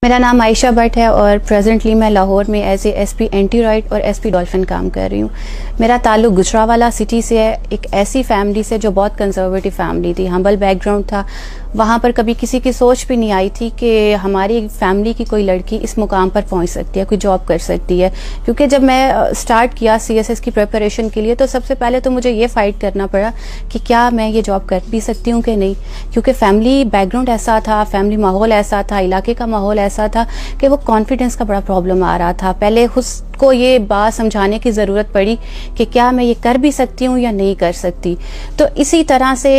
मेरा नाम आयशा भट्ट है और प्रेजेंटली मैं लाहौर में as a SP anti riot और एसपी डॉल्फिन काम कर रही हूँ। मेरा ताल्लुक गुजरावाला सिटी से है, एक ऐसी फैमिली से जो बहुत कंजर्वेटिव फैमिली थी, हम्बल बैकग्राउंड था। वहाँ पर कभी किसी की सोच भी नहीं आई थी कि हमारी फैमिली की कोई लड़की इस मुकाम पर पहुँच सकती है, कोई जॉब कर सकती है। क्योंकि जब मैं स्टार्ट किया CSS की प्रिपरेशन के लिए तो सबसे पहले तो मुझे ये फाइट करना पड़ा कि क्या मैं ये जॉब कर भी सकती हूँ कि नहीं, क्योंकि फैमिली बैकग्राउंड ऐसा था, फैमिली माहौल ऐसा था, इलाके का माहौल ऐसा था कि वो कॉन्फिडेंस का बड़ा प्रॉब्लम आ रहा था। पहले उसको ये बात समझाने की ज़रूरत पड़ी कि क्या मैं ये कर भी सकती हूँ या नहीं कर सकती। तो इसी तरह से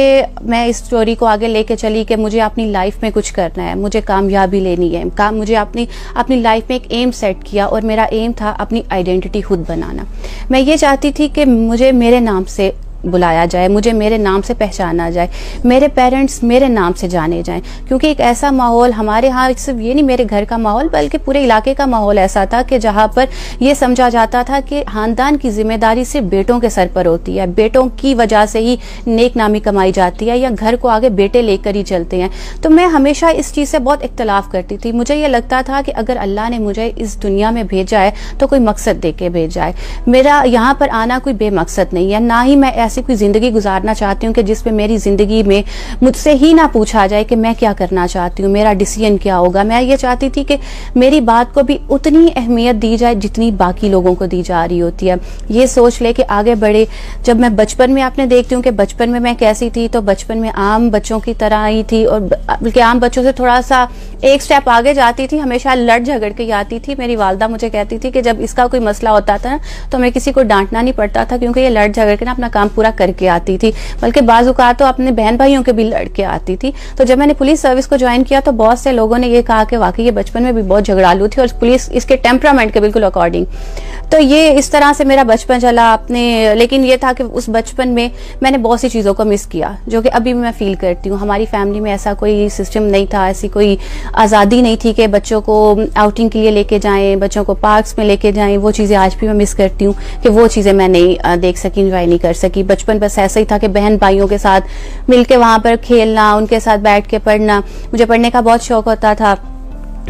मैं इस स्टोरी को आगे लेके चली कि मुझे अपनी लाइफ में कुछ करना है, मुझे कामयाबी लेनी है, मुझे अपनी लाइफ में एक एम सेट किया और मेरा एम था अपनी आइडेंटिटी खुद बनाना। मैं ये चाहती थी कि मुझे मेरे नाम से बुलाया जाए, मुझे मेरे नाम से पहचाना जाए, मेरे पेरेंट्स मेरे नाम से जाने जाएं। क्योंकि एक ऐसा माहौल हमारे यहाँ, सिर्फ ये नहीं मेरे घर का माहौल बल्कि पूरे इलाके का माहौल ऐसा था कि जहाँ पर ये समझा जाता था कि खानदान की जिम्मेदारी सिर्फ बेटों के सर पर होती है, बेटों की वजह से ही नेक नामी कमाई जाती है या घर को आगे बेटे लेकर ही चलते हैं। तो मैं हमेशा इस चीज़ से बहुत इख्तलाफ करती थी। मुझे ये लगता था कि अगर अल्लाह ने मुझे इस दुनिया में भेजा है तो कोई मकसद दे के भेजा है। मेरा यहाँ पर आना कोई बेमकसद नहीं है, ना ही मैं ऐसी कोई जिंदगी गुजारना चाहती हूँ कि जिसमें मेरी जिंदगी में मुझसे ही ना पूछा जाए कि मैं क्या करना चाहती हूँ, मेरा डिसीजन क्या होगा। मैं ये चाहती थी कि मेरी बात को भी उतनी अहमियत दी जाए जितनी बाकी लोगों को दी जा रही होती है। ये सोच ले कि आगे बढ़े। जब मैं बचपन में आपने देखती हूँ कि बचपन में मैं कैसी थी, तो बचपन में आम बच्चों की तरह ही थी और बल्कि आम बच्चों से थोड़ा सा एक स्टेप आगे जाती थी। हमेशा लड़ झगड़ के आती थी। मेरी वालदा मुझे कहती थी कि जब इसका कोई मसला होता था तो हमें किसी को डांटना नहीं पड़ता था, क्योंकि ये लड़ झगड़ के ना अपना काम पूरा करके आती थी, बल्कि बाज़ औक़ात तो अपने बहन भाइयों के भी लड़के आती थी। तो जब मैंने पुलिस सर्विस को ज्वाइन किया तो बहुत से लोगों ने ये कहा कि वाकई ये बचपन में भी बहुत झगड़ालू थी और पुलिस इसके टेम्परामेंट के बिल्कुल अकॉर्डिंग। तो ये इस तरह से मेरा बचपन चला अपने। लेकिन ये था कि उस बचपन में मैंने बहुत सी चीज़ों को मिस किया जो कि अभी मैं फील करती हूँ। हमारी फैमिली में ऐसा कोई सिस्टम नहीं था, ऐसी कोई आज़ादी नहीं थी कि बच्चों को आउटिंग के लिए लेके जाएं, बच्चों को पार्क्स में लेके जाएं। वो चीज़ें आज भी मैं मिस करती हूँ कि वो चीज़ें मैं नहीं देख सकी, इंजॉय नहीं कर सकी। बचपन बस ऐसा ही था कि बहन भाइयों के साथ मिलके वहाँ पर खेलना, उनके साथ बैठ के पढ़ना। मुझे पढ़ने का बहुत शौक होता था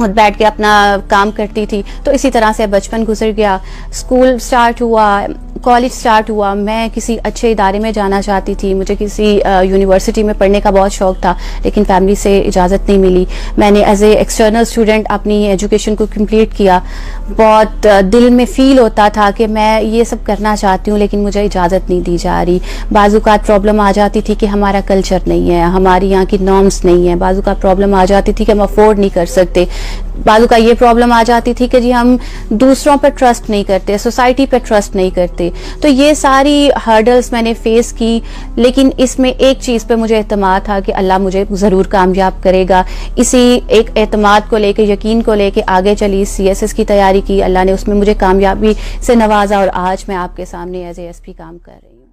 और बैठ के अपना काम करती थी। तो इसी तरह से बचपन गुजर गया। स्कूल स्टार्ट हुआ, कॉलेज स्टार्ट हुआ। मैं किसी अच्छे इदारे में जाना चाहती थी, मुझे किसी यूनिवर्सिटी में पढ़ने का बहुत शौक था, लेकिन फैमिली से इजाज़त नहीं मिली। मैंने एज ए एक्सटर्नल स्टूडेंट अपनी एजुकेशन को कंप्लीट किया। बहुत दिल में फील होता था कि मैं ये सब करना चाहती हूँ लेकिन मुझे इजाज़त नहीं दी जा रही। बाज़ औक़ात प्रॉब्लम आ जाती थी कि हमारा कल्चर नहीं है, हमारी यहाँ की नॉर्म्स नहीं है। बाज़ औक़ात प्रॉब्लम आ जाती थी कि हम अफोर्ड नहीं कर सकते। बाज़ औक़ात ये प्रॉब्लम आ जाती थी कि जी हम दूसरों पर ट्रस्ट नहीं करते, सोसाइटी पर ट्रस्ट नहीं करते। तो ये सारी हर्डल्स मैंने फेस की, लेकिन इसमें एक चीज़ पे मुझे एतमाद था कि अल्लाह मुझे ज़रूर कामयाब करेगा। इसी एक एतमाद को लेके, यकीन को लेके आगे चली, CSS की तैयारी की। अल्लाह ने उसमें मुझे कामयाबी से नवाजा और आज मैं आपके सामने एज ए SP काम कर रही हूँ।